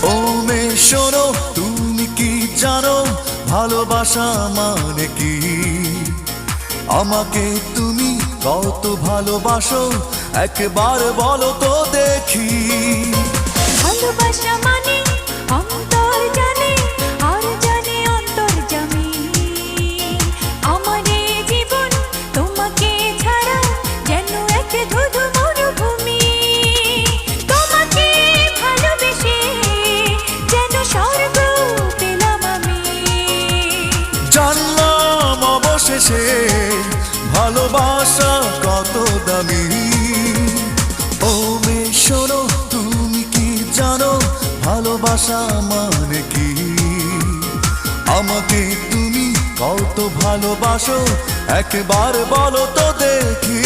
ও মেয়ে শোনো, তুমি কি জানো ভালোবাসা মানে কি? আমাকে তুমি কত ভালোবাসো একবার বলো তো দেখি। ভালোবাসা মানে অন্তর জানে আর জানে অন্তর্যামী। আমার এই জীবন তোমাকে ছাড়া যেন এক ধুধু মরুভূমি। তোমাকে ভালোবেসে যেন স্বর্গ পেলাম আমি। জানলাম অবশেষে ভালোবাসা কত দামি। ও মেয়ে শোনো, তুমি কি জানো ভালোবাসা মানে কি? আমাকে তুমি কত ভালোবাসো একবার বলো তো দেখি।